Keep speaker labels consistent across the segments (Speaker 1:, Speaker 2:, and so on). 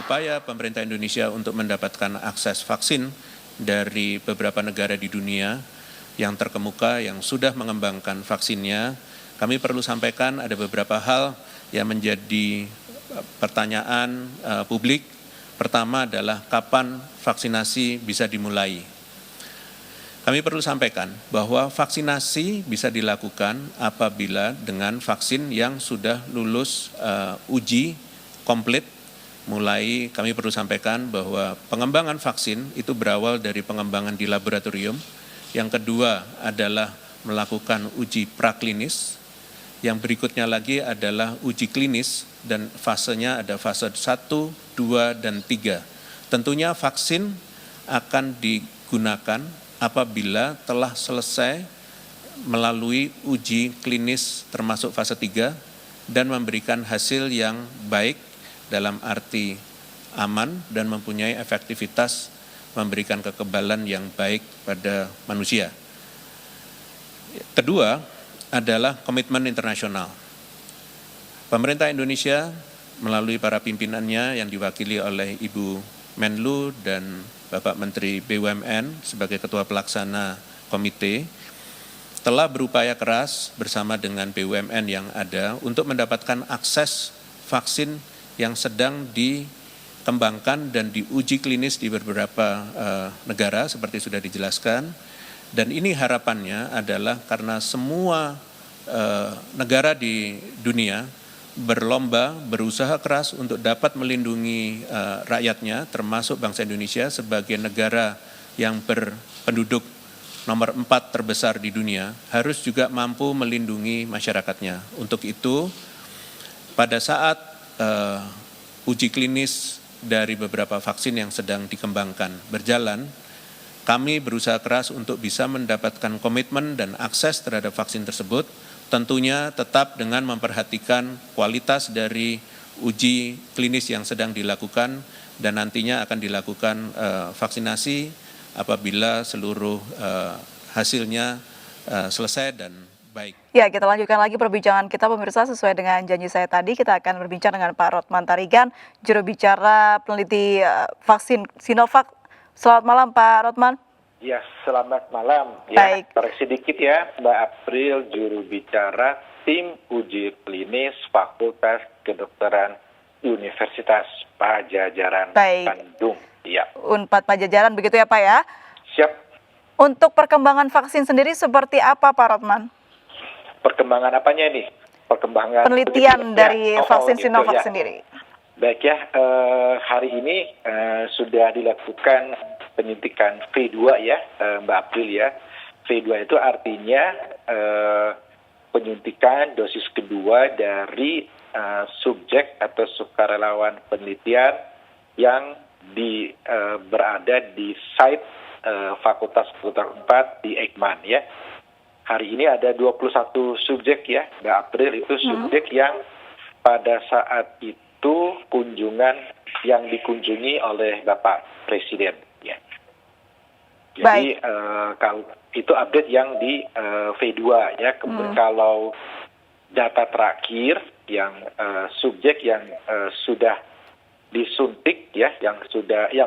Speaker 1: upaya pemerintah Indonesia untuk mendapatkan akses vaksin dari beberapa negara di dunia yang terkemuka, yang sudah mengembangkan vaksinnya, kami perlu sampaikan ada beberapa hal yang menjadi pertanyaan publik. Pertama adalah kapan vaksinasi bisa dimulai. Kami perlu sampaikan bahwa vaksinasi bisa dilakukan apabila dengan vaksin yang sudah lulus uji komplit. Mulai kami perlu sampaikan bahwa pengembangan vaksin itu berawal dari pengembangan di laboratorium. Yang kedua adalah melakukan uji praklinis. Yang berikutnya lagi adalah uji klinis dan fasenya ada fase 1, 2, dan 3. Tentunya vaksin akan digunakan apabila telah selesai melalui uji klinis termasuk fase 3 dan memberikan hasil yang baik dalam arti aman dan mempunyai efektivitas memberikan kekebalan yang baik pada manusia. Kedua adalah komitmen internasional. Pemerintah Indonesia melalui para pimpinannya yang diwakili oleh Ibu Menlu dan Bapak Menteri BUMN sebagai Ketua Pelaksana Komite telah berupaya keras bersama dengan BUMN yang ada untuk mendapatkan akses vaksin yang sedang dikembangkan dan diuji klinis di beberapa negara seperti sudah dijelaskan. Dan ini harapannya adalah karena semua negara di dunia berlomba, berusaha keras untuk dapat melindungi rakyatnya, termasuk bangsa Indonesia sebagai negara yang berpenduduk nomor 4 terbesar di dunia, harus juga mampu melindungi masyarakatnya. Untuk itu, pada saat uji klinis dari beberapa vaksin yang sedang dikembangkan berjalan, kami berusaha keras untuk bisa mendapatkan komitmen dan akses terhadap vaksin tersebut, tentunya tetap dengan memperhatikan kualitas dari uji klinis yang sedang dilakukan dan nantinya akan dilakukan vaksinasi apabila seluruh hasilnya selesai dan baik.
Speaker 2: Ya, kita lanjutkan lagi perbincangan kita pemirsa sesuai dengan janji saya tadi. Kita akan berbincang dengan Pak Rotman Tarigan, juru bicara peneliti vaksin Sinovac. Selamat malam Pak Rotman.
Speaker 3: Ya, selamat malam.
Speaker 2: Baik.
Speaker 3: Koreksi dikit ya, Mbak April, juru bicara tim uji klinis Fakultas Kedokteran Universitas Pajajaran Bandung. Ya.
Speaker 2: Unpad Pajajaran begitu ya Pak ya?
Speaker 3: Siap.
Speaker 2: Untuk perkembangan vaksin sendiri seperti apa Pak Rotman?
Speaker 3: Perkembangan apanya ini? Perkembangan
Speaker 2: penelitian dari vaksin Sinovac
Speaker 3: ya.
Speaker 2: sendiri.
Speaker 3: Baik ya, hari ini sudah dilakukan penyuntikan V2 ya, Mbak April ya. V2 itu artinya penyuntikan dosis kedua dari subjek atau sukarelawan penelitian yang berada di site Fakultas Kedokteran 4 di Eijkman ya. Hari ini ada 21 subjek ya, Mbak April, itu subjek yang pada saat itu kunjungan yang dikunjungi oleh Bapak Presiden ya. Jadi kalau itu update yang di V2 ya. Kemudian kalau data terakhir yang subjek yang sudah disuntik ya, yang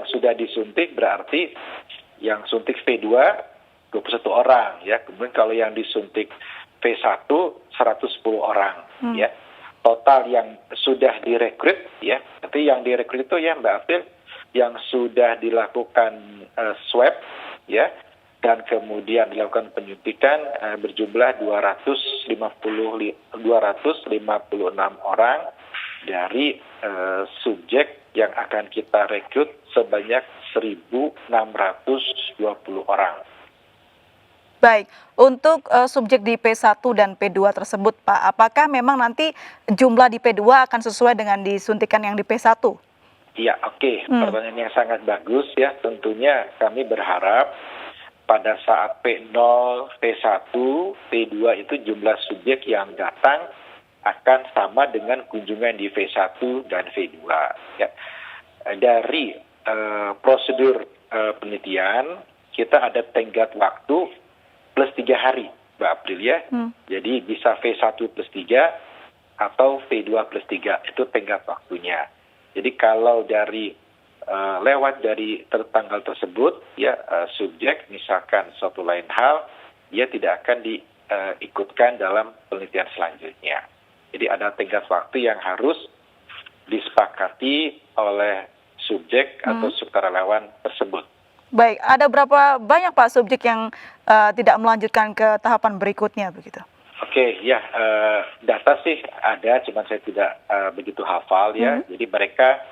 Speaker 3: sudah disuntik berarti yang suntik V2 21 orang ya. Kemudian kalau yang disuntik V1 110 orang ya. Total yang sudah direkrut ya. Berarti yang direkrut itu ya Mbak April yang sudah dilakukan swab ya, dan kemudian dilakukan penyuntikan berjumlah 256 orang dari subjek yang akan kita rekrut sebanyak 1.620 orang.
Speaker 2: Baik, untuk subjek di P1 dan P2 tersebut Pak, apakah memang nanti jumlah di P2 akan sesuai dengan disuntikan yang di P1?
Speaker 3: Iya, oke. Pertanyaan yang sangat bagus ya. Tentunya kami berharap pada saat P0, P1, P2 itu jumlah subjek yang datang akan sama dengan kunjungan di V1 dan V2. Ya. Dari prosedur penelitian, kita ada tenggat waktu plus 3 hari, Mbak April ya. Jadi bisa V1 plus 3 atau V2 plus 3, itu tenggat waktunya. Jadi kalau dari lewat dari tanggal tersebut, ya subjek misalkan suatu lain hal, dia tidak akan diikutkan dalam penelitian selanjutnya. Jadi ada tenggat waktu yang harus disepakati oleh subjek atau sukarelawan tersebut.
Speaker 2: Baik, ada berapa banyak Pak subjek yang tidak melanjutkan ke tahapan berikutnya begitu?
Speaker 3: Oke, ya data sih ada, cuman saya tidak begitu hafal ya. Jadi mereka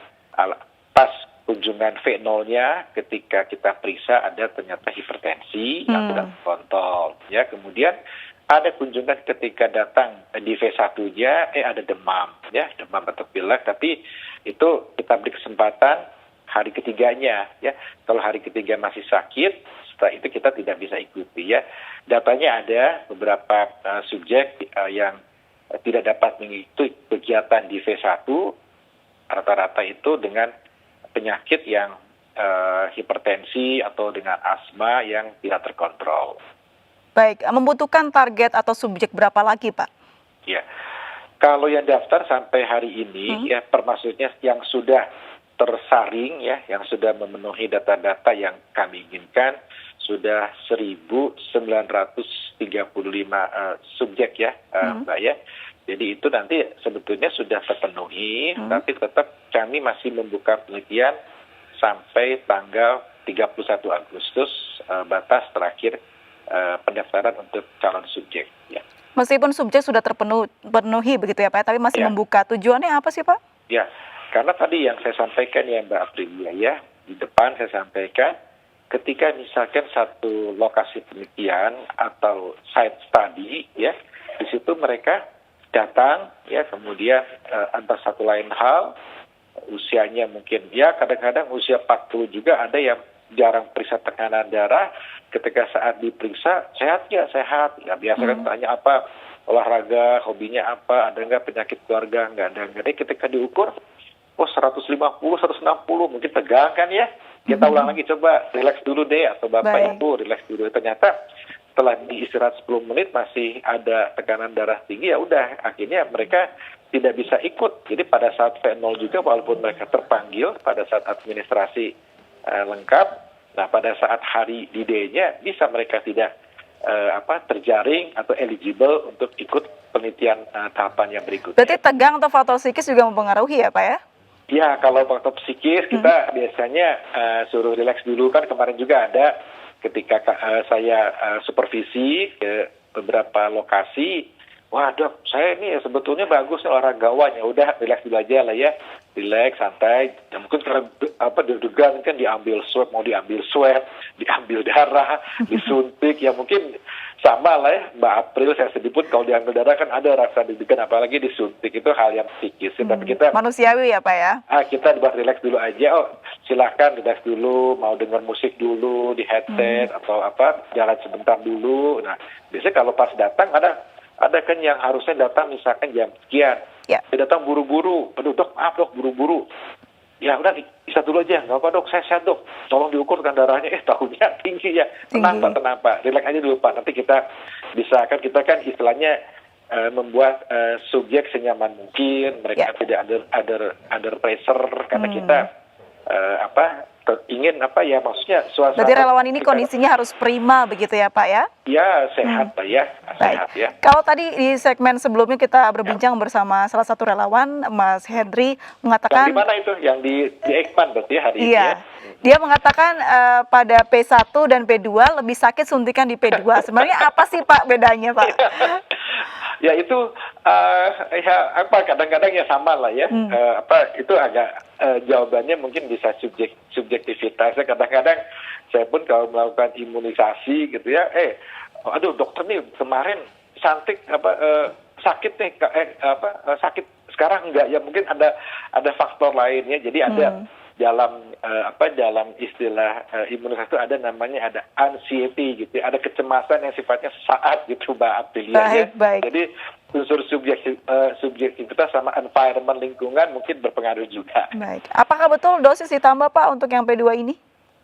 Speaker 3: pas kunjungan V0-nya ketika kita periksa ada ternyata hipertensi yang tidak terkontrol. Ya, kemudian ada kunjungan ketika datang di V1-nya ada demam, ya demam atau pilek, tapi itu kita beri kesempatan hari ketiganya, ya kalau hari ketiga masih sakit, setelah itu kita tidak bisa ikuti, ya datanya ada beberapa subjek yang tidak dapat mengikuti kegiatan di V1, rata-rata itu dengan penyakit yang hipertensi atau dengan asma yang tidak terkontrol.
Speaker 2: Baik, membutuhkan target atau subjek berapa lagi, Pak?
Speaker 3: Ya, kalau yang daftar sampai hari ini, ya termasuknya yang sudah tersaring, ya, yang sudah memenuhi data-data yang kami inginkan, sudah 1.935 subjek ya, Mbak ya. Jadi itu nanti sebetulnya sudah terpenuhi, tapi tetap kami masih membuka penelitian sampai tanggal 31 Agustus, batas terakhir pendaftaran untuk calon subjek. Ya.
Speaker 2: Meskipun subjek sudah terpenuhi begitu ya Pak, tapi masih membuka. Tujuannya apa sih Pak?
Speaker 3: Ya, karena tadi yang saya sampaikan ya Mbak Aprilia ya, di depan saya sampaikan, ketika misalkan satu lokasi penelitian atau site study ya, di situ mereka datang ya, kemudian antara satu lain hal, usianya mungkin ya kadang-kadang usia 40 juga ada yang jarang periksa tekanan darah, ketika saat diperiksa sehat nggak sehat, ya biasa kan tanya apa, olahraga, hobinya apa, ada nggak penyakit keluarga, nggak ada. Jadi ketika diukur, 150, 160, mungkin tegang kan ya, kita ulang lagi, coba relax dulu deh, atau Bapak Ibu relax dulu. Ternyata setelah diistirahat 10 menit masih ada tekanan darah tinggi, ya udah, akhirnya mereka tidak bisa ikut. Jadi pada saat V0 juga, walaupun mereka terpanggil pada saat administrasi lengkap, nah pada saat hari D-nya bisa mereka tidak terjaring atau eligible untuk ikut penelitian tahapan yang berikutnya.
Speaker 2: Berarti tegang atau faktor psikis juga mempengaruhi ya Pak ya?
Speaker 3: Ya, kalau faktor psikis kita biasanya suruh relax dulu, kan kemarin juga ada ketika saya supervisi ke beberapa lokasi. Wah dok, saya ini sebetulnya bagus nih olahragawan, ya udah relax dulu aja lah ya, relax santai. Ya mungkin karena deg-degan kan diambil swab, mau diambil swab, diambil darah, disuntik, ya mungkin sama lah ya Mbak April, saya sedih pun kalau diambil darah kan ada rasa deg-degan, apalagi disuntik, itu hal yang psikis. Tapi kita
Speaker 2: manusiawi ya Pak ya?
Speaker 3: Kita buat relax dulu aja, silakan relax dulu, mau denger musik dulu di headset atau jalan sebentar dulu. Nah biasanya kalau pas datang ada kan yang harusnya datang misalkan jam sekian, dia datang buru-buru, aduh dok maaf dok buru-buru, ya udah bisa dulu aja, nggak apa dok, saya sehat dok, tolong diukurkan darahnya, tahunya tinggi ya, tenang pak, relax aja dulu pak, nanti kita bisa kan, kita kan istilahnya membuat subjek senyaman mungkin, mereka tidak ada pressure, karena kita ingin maksudnya suasana.
Speaker 2: Berarti relawan ini kondisinya harus prima begitu ya Pak ya?
Speaker 3: Ya sehat Pak ya, sehat ya.
Speaker 2: Kalau tadi di segmen sebelumnya kita berbincang bersama salah satu relawan, Mas Hendri mengatakan.
Speaker 3: Yang di mana itu? Yang di Ekman berarti hari ini ya?
Speaker 2: Dia mengatakan pada P1 dan P2 lebih sakit suntikan di P2. Sebenarnya apa sih Pak bedanya Pak?
Speaker 3: Ya itu kadang-kadang ya sama lah ya. Itu agak jawabannya mungkin bisa subjektivitas. Kadang-kadang saya pun kalau melakukan imunisasi gitu ya, aduh dokter nih kemarin sakit nih, sakit sekarang enggak, ya mungkin ada faktor lainnya. Jadi ada dalam istilah imunisasi itu ada namanya ada anxiety gitu, ada kecemasan yang sifatnya sesaat gitu Mbak Aprilia. Jadi unsur subjektivitas sama environment lingkungan mungkin berpengaruh juga. Baik.
Speaker 2: Apakah betul dosis ditambah Pak untuk yang P2 ini?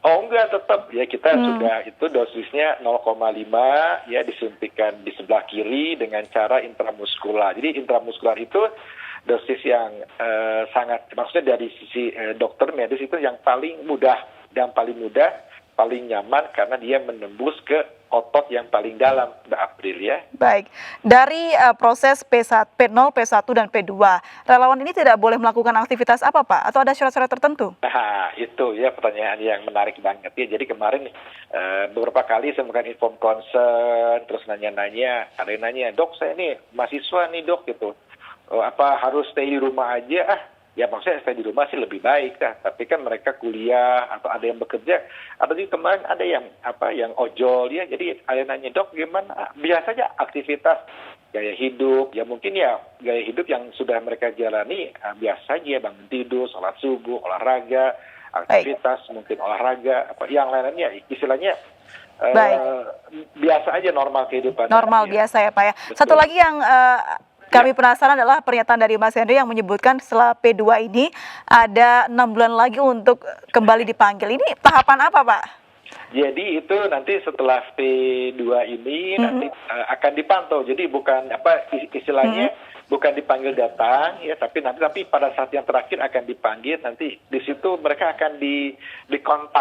Speaker 3: Oh enggak, tetap ya kita sudah itu dosisnya 0,5 ya, disuntikan di sebelah kiri dengan cara intramuskular. Jadi intramuskular itu dosis yang sangat, maksudnya dari sisi dokter medis itu yang paling mudah, paling nyaman karena dia menembus ke otot yang paling dalam, Mbak April ya.
Speaker 2: Baik, dari proses P1, P0, P1 dan P2, relawan ini tidak boleh melakukan aktivitas apa Pak? Atau ada syarat-syarat tertentu?
Speaker 3: Nah, itu ya pertanyaan yang menarik banget ya. Jadi kemarin beberapa kali saya melakukan inform concern, terus nanya-nanya, ada yang nanya, dok saya ini mahasiswa nih dok gitu, apa harus stay di rumah aja? Ya maksudnya stay di rumah sih lebih baik dah, tapi kan mereka kuliah atau ada yang bekerja, atau juga kemarin ada yang ojol ya, jadi ada yang nanya dok gimana? Biasanya aktivitas gaya hidup, ya mungkin ya gaya hidup yang sudah mereka jalani biasa aja, bangun tidur, sholat subuh, olahraga, aktivitas mungkin olahraga, apa yang lainnya istilahnya biasa aja, normal kehidupan.
Speaker 2: Normal biasa ya Pak ya.
Speaker 3: Betul.
Speaker 2: Satu lagi yang kami penasaran adalah pernyataan dari Mas Henry yang menyebutkan setelah P2 ini ada 6 bulan lagi untuk kembali dipanggil. Ini tahapan apa Pak?
Speaker 3: Jadi itu nanti setelah P2 ini nanti akan dipantau. Jadi bukan istilahnya bukan dipanggil datang ya, tapi pada saat yang terakhir akan dipanggil, nanti di situ mereka akan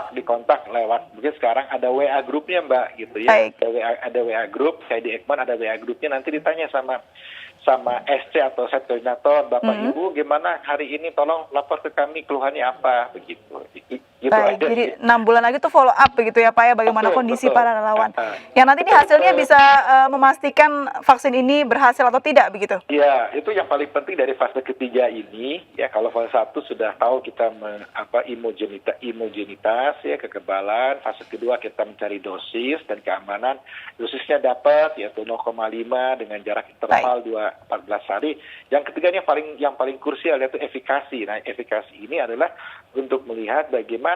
Speaker 3: dikontak lewat, mungkin sekarang ada WA grupnya Mbak gitu ya. Ada WA grup, saya di Ekman ada WA grupnya, nanti ditanya sama SC atau set koordinator, Bapak Ibu gimana hari ini, tolong lapor ke kami keluhannya apa, begitu. Gitu
Speaker 2: Baik,
Speaker 3: aja.
Speaker 2: jadi 6 bulan lagi tuh follow up begitu ya Pak ya, bagaimana kondisi para relawan. Yang nanti ini hasilnya bisa memastikan vaksin ini berhasil atau tidak begitu?
Speaker 3: Ya, itu yang paling penting dari fase ketiga ini ya. Kalau fase 1 sudah tahu kita imugenitas ya, kekebalan. Fase kedua kita mencari dosis dan keamanan. Dosisnya dapat yaitu 0,5 dengan jarak interval 14 hari. Yang ketiganya yang paling krusial yaitu efikasi. Nah, efikasi ini adalah untuk melihat bagaimana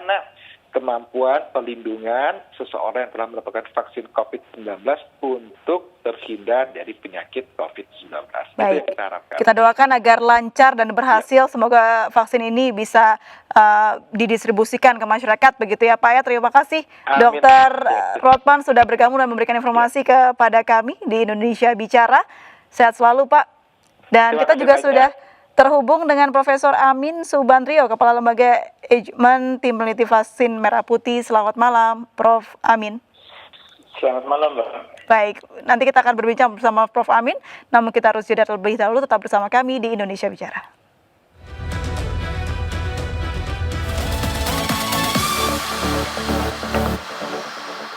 Speaker 3: kemampuan pelindungan seseorang yang telah mendapatkan vaksin COVID-19 untuk terhindar dari penyakit COVID-19.
Speaker 2: Baik,
Speaker 3: itu yang kita harapkan.
Speaker 2: Kita doakan agar lancar dan berhasil. Semoga vaksin ini bisa didistribusikan ke masyarakat begitu ya Pak ya. Terima kasih Dr. Rothman sudah bergabung dan memberikan informasi kepada kami di Indonesia Bicara. Sehat selalu Pak. Dan kita juga sudah terhubung dengan Profesor Amin Subandrio, Kepala Lembaga Eijkman Tim Peneliti Vaksin Merah Putih. Selamat malam, Prof. Amin.
Speaker 3: Selamat malam, Mbak.
Speaker 2: Baik, nanti kita akan berbincang bersama Prof. Amin, namun kita harus jeda terlebih dahulu. Tetap bersama kami di Indonesia Bicara.